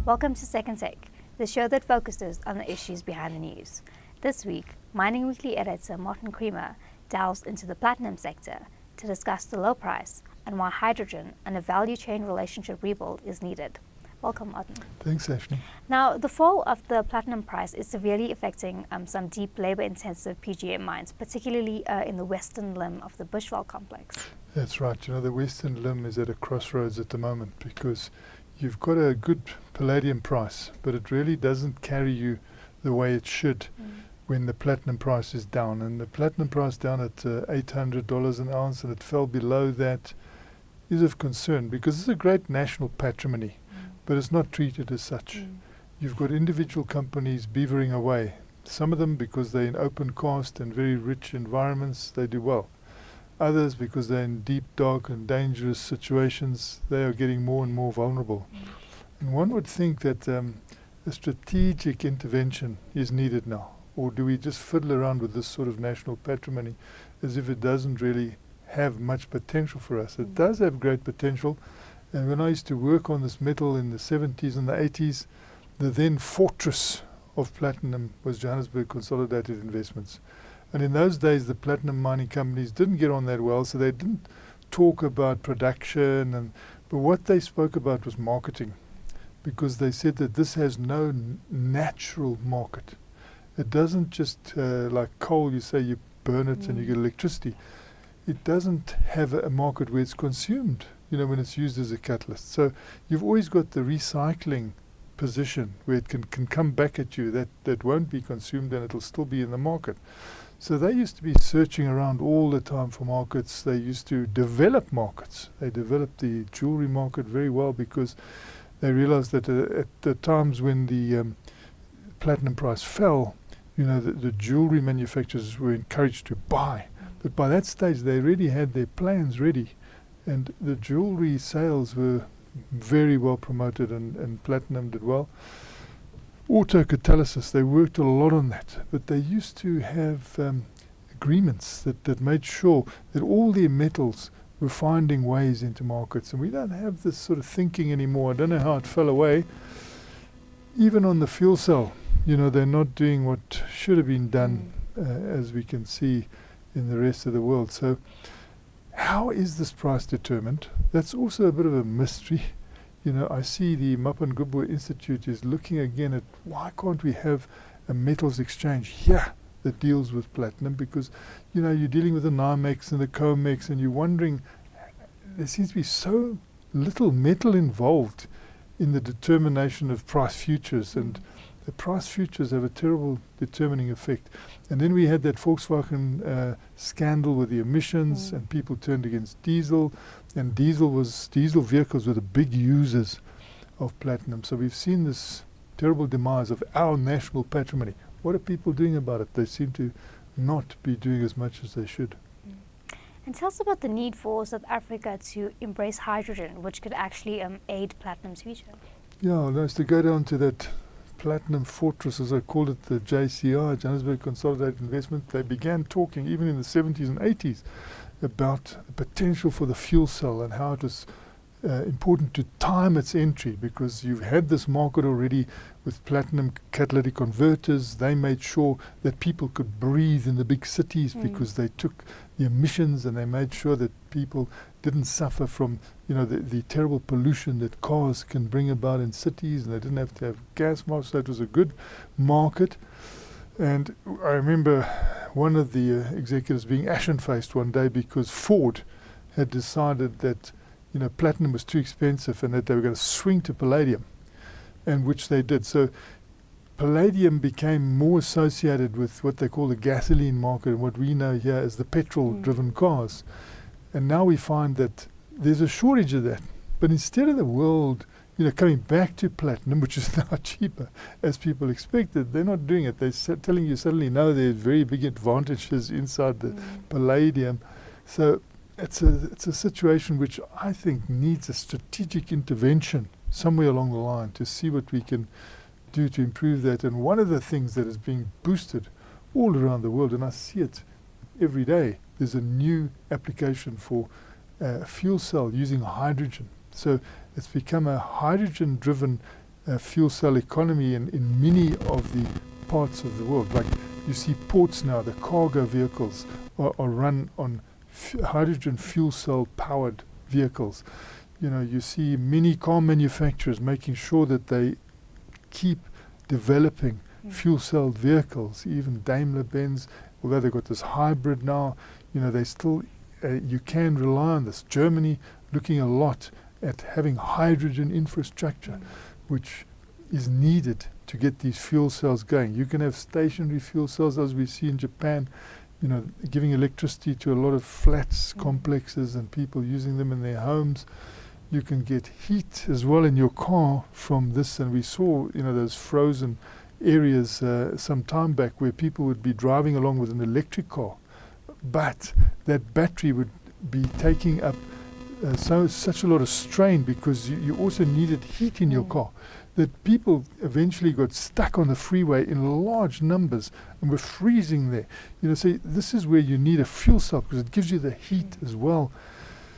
Welcome to Second Take, the show that focuses on the issues behind the news. This week, Mining Weekly editor Martin Creamer delves into the platinum sector to discuss the low price and why hydrogen and a value chain relationship rebuild is needed. Welcome, Martin. Thanks, Ashley. Now, the fall of the platinum price is severely affecting some deep labor-intensive PGM mines, particularly in the western limb of the Bushveld complex. That's right. You know, the western limb is at a crossroads at the moment because you've got a good palladium price, but it really doesn't carry you the way it should when the platinum price is down. And the platinum price down at $800 an ounce, and it fell below that, is of concern because it's a great national patrimony, but it's not treated as such. You've got individual companies beavering away. Some of them, because they're in open cast and very rich environments, they do well. Others, because they're in deep, dark and dangerous situations, they are getting more and more vulnerable. And one would think that a strategic intervention is needed now. Or do we just fiddle around with this sort of national patrimony as if it doesn't really have much potential for us? It does have great potential. And when I used to work on this metal in the 70s and the 80s, the then fortress of platinum was Johannesburg Consolidated Investments. And in those days, the platinum mining companies didn't get on that well, so they didn't talk about production. But what they spoke about was marketing, because they said that this has no natural market. It doesn't just, like coal, you say you burn it and you get electricity. It doesn't have a market where it's consumed, you know, when it's used as a catalyst. So you've always got the recycling position where it can come back at you, that won't be consumed and it'll still be in the market. So they used to be searching around all the time for markets. They used to develop markets. They developed the jewelry market very well because they realized that at the times when the platinum price fell, you know, the jewelry manufacturers were encouraged to buy. But by that stage, they already had their plans ready. And the jewelry sales were very well promoted and platinum did well. Autocatalysis, they worked a lot on that, but they used to have agreements that made sure that all their metals were finding ways into markets. And we don't have this sort of thinking anymore. I don't know how it fell away. Even on the fuel cell, you know, they're not doing what should have been done, as we can see in the rest of the world. So how is this price determined? That's also a bit of a mystery. You know, I see the Mapungubwe Institute is looking again at why can't we have a metals exchange here that deals with platinum, because, you know, you're dealing with the NYMEX and the COMEX and you're wondering, there seems to be so little metal involved in the determination of price futures, and the price futures have a terrible determining effect. And then we had that Volkswagen scandal with the emissions, and people turned against diesel, and diesel vehicles were the big users of platinum. So we've seen this terrible demise of our national patrimony. What are people doing about it? They seem to not be doing as much as they should. And tell us about the need for South Africa to embrace hydrogen, which could actually aid platinum's future. Yeah, nice to go down to that platinum fortress, as I called it, the JCI, Johannesburg Consolidated Investment. They began talking even in the 70s and 80s about the potential for the fuel cell and how it was important to time its entry, because you've had this market already with platinum catalytic converters. They made sure that people could breathe in the big cities because they took the emissions, and they made sure that people didn't suffer from, you know, the terrible pollution that cars can bring about in cities, and they didn't have to have gas masks. So it was a good market. And I remember one of the executives being ashen-faced one day because Ford had decided that, you know, platinum was too expensive and that they were going to swing to palladium, and which they did. So palladium became more associated with what they call the gasoline market and what we know here as the petrol-driven cars. And now we find that there's a shortage of that. But instead of the world, you know, coming back to platinum, which is now cheaper, as people expected, they're not doing it. They're telling you suddenly, no, there's very big advantages inside the palladium. So it's a situation which I think needs a strategic intervention somewhere along the line to see what we can do to improve that. And one of the things that is being boosted all around the world, and I see it every day, there's a new application for a fuel cell using hydrogen. So it's become a hydrogen-driven fuel cell economy in many of the parts of the world. Like you see ports now, the cargo vehicles are run on hydrogen fuel cell powered vehicles. You know, you see many car manufacturers making sure that they keep developing fuel cell vehicles. Even Daimler-Benz, although they've got this hybrid now, you know, they still, you can rely on this. Germany looking a lot at having hydrogen infrastructure, which is needed to get these fuel cells going. You can have stationary fuel cells, as we see in Japan, you know, giving electricity to a lot of flats, complexes, and people using them in their homes. You can get heat as well in your car from this, and we saw, you know, those frozen areas some time back where people would be driving along with an electric car, but that battery would be taking up such a lot of strain because you also needed heat in your car, that people eventually got stuck on the freeway in large numbers and were freezing there. You know, so this is where you need a fuel cell because it gives you the heat as well.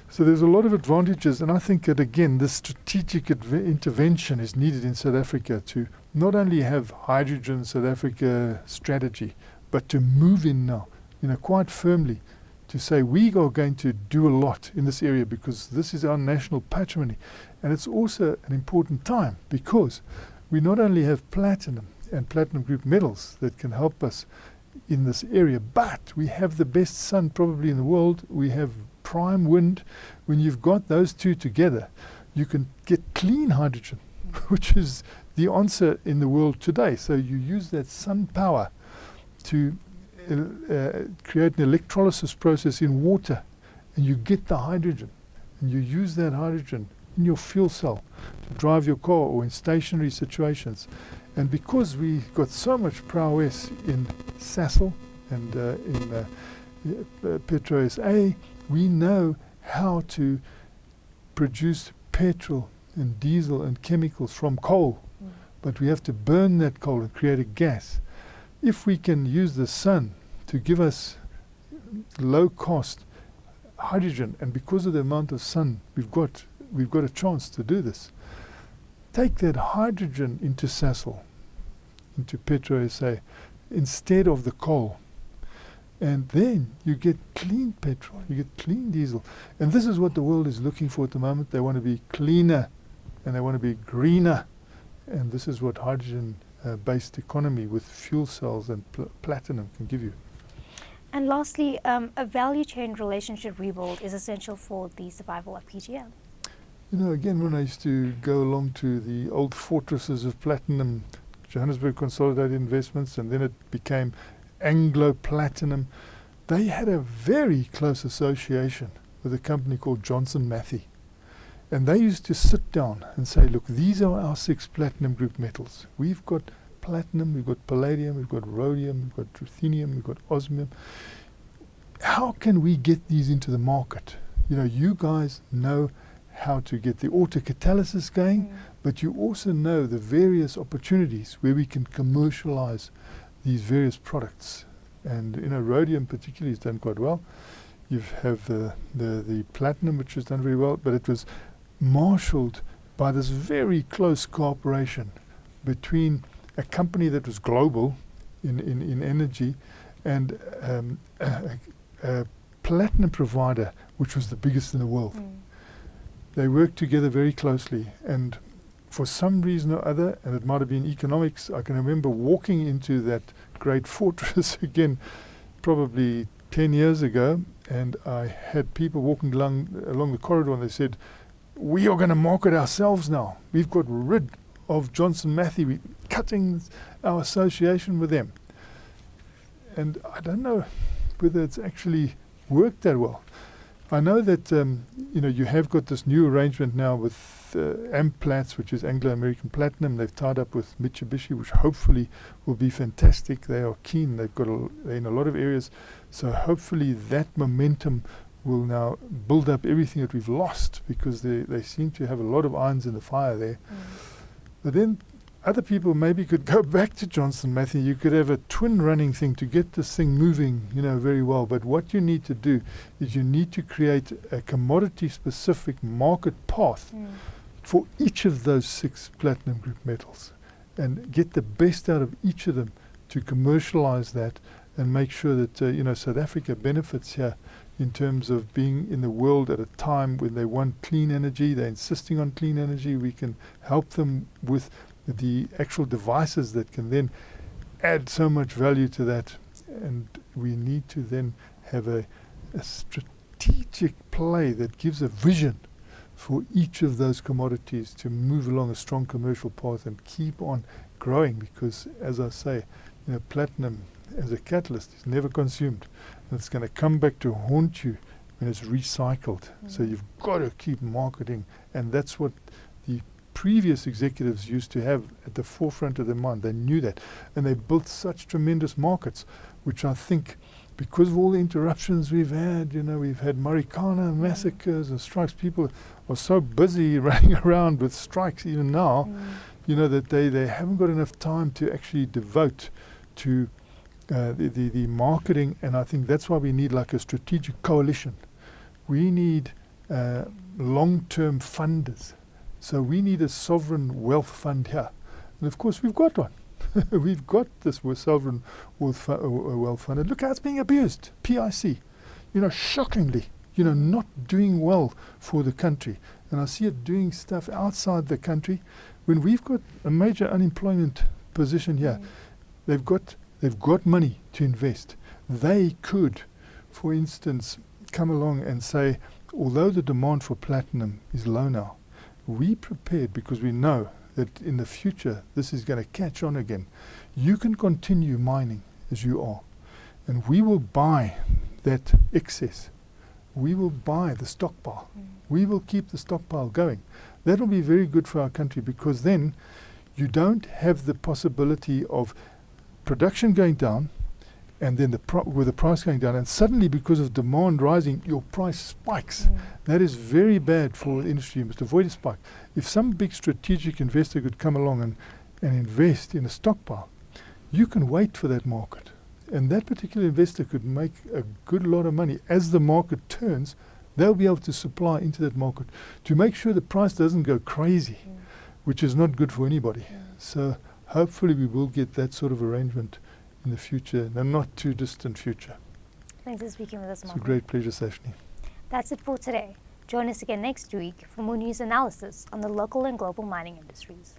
So there's a lot of advantages, and I think that again this strategic intervention is needed in South Africa to not only have hydrogen South Africa strategy, but to move in now, you know, quite firmly to say we are going to do a lot in this area because this is our national patrimony. And it's also an important time because we not only have platinum and platinum group metals that can help us in this area, but we have the best sun probably in the world. We have prime wind. When you've got those two together, you can get clean hydrogen, which is the answer in the world today. So you use that sun power to create an electrolysis process in water, and you get the hydrogen, and you use that hydrogen in your fuel cell to drive your car or in stationary situations. And because we got so much prowess in Sasol and in PetroSA, we know how to produce petrol and diesel and chemicals from coal, but we have to burn that coal and create a gas. If we can use the sun to give us low-cost hydrogen, and because of the amount of sun we've got a chance to do this. Take that hydrogen into Sasol, into PetroSA, instead of the coal. And then you get clean petrol, you get clean diesel. And this is what the world is looking for at the moment. They want to be cleaner and they want to be greener. And this is what hydrogen-based economy with fuel cells and platinum can give you. And lastly, a value chain relationship rebuild is essential for the survival of PGM. You know, again, when I used to go along to the old fortresses of platinum, Johannesburg Consolidated Investments, and then it became Anglo Platinum, they had a very close association with a company called Johnson Matthey. And they used to sit down and say, look, these are our 6 platinum group metals. We've got platinum, we've got palladium, we've got rhodium, we've got ruthenium, we've got osmium. How can we get these into the market? You know, you guys know how to get the autocatalysis going, but you also know the various opportunities where we can commercialize these various products. And, you know, rhodium particularly has done quite well. You have the platinum, which has done very well, but it was marshaled by this very close cooperation between a company that was global in energy and a platinum provider, which was the biggest in the world. They worked together very closely, and for some reason or other, and it might have been economics, I can remember walking into that great fortress again probably 10 years ago, and I had people walking along the corridor, and they said, we are going to market ourselves now. We've got rid of Johnson Matthey. We're cutting our association with them. And I don't know whether it's actually worked that well. I know that you know, you have got this new arrangement now with Amplats, which is Anglo-American Platinum. They've tied up with Mitsubishi, which hopefully will be fantastic. They are keen. They're in a lot of areas. So hopefully that momentum will now build up everything that we've lost, because they seem to have a lot of irons in the fire there. But then other people maybe could go back to Johnson Matthey. You could have a twin running thing to get this thing moving, you know, very well. But what you need to do is you need to create a commodity-specific market path for each of those 6 platinum group metals and get the best out of each of them to commercialize that and make sure that South Africa benefits here in terms of being in the world at a time when they want clean energy. They're insisting on clean energy. We can help them with the actual devices that can then add so much value to that. And we need to then have a strategic play that gives a vision for each of those commodities to move along a strong commercial path and keep on growing, because, as I say, platinum as a catalyst is never consumed. And it's going to come back to haunt you when it's recycled. So you've got to keep marketing, and that's what the previous executives used to have at the forefront of their mind. They knew that, and they built such tremendous markets, which I think, because of all the interruptions we've had, we've had Marikana massacres and strikes. People are so busy running around with strikes even now, that they haven't got enough time to actually devote to the marketing. And I think that's why we need like a strategic coalition. We need long-term funders. So we need a sovereign wealth fund here. And of course we've got one. We've got this sovereign wealth fund. And look how it's being abused. PIC, shockingly, not doing well for the country. And I see it doing stuff outside the country when we've got a major unemployment position here. They've got money to invest. They could, for instance, come along and say, although the demand for platinum is low now, we prepared, because we know that in the future this is going to catch on again. You can continue mining as you are, and we will buy that excess. We will buy the stockpile. We will keep the stockpile going. That will be very good for our country, because then you don't have the possibility of production going down and then with the price going down, and suddenly because of demand rising your price spikes. That is very bad for the industry. Must avoid a spike. If some big strategic investor could come along and invest in a stockpile, you can wait for that market, and that particular investor could make a good lot of money. As the market turns, they'll be able to supply into that market to make sure the price doesn't go crazy, which is not good for anybody. So hopefully we will get that sort of arrangement in the future, and not too distant future. Thanks for speaking with us, Martin. It's a great pleasure, Sashni. That's it for today. Join us again next week for more news analysis on the local and global mining industries.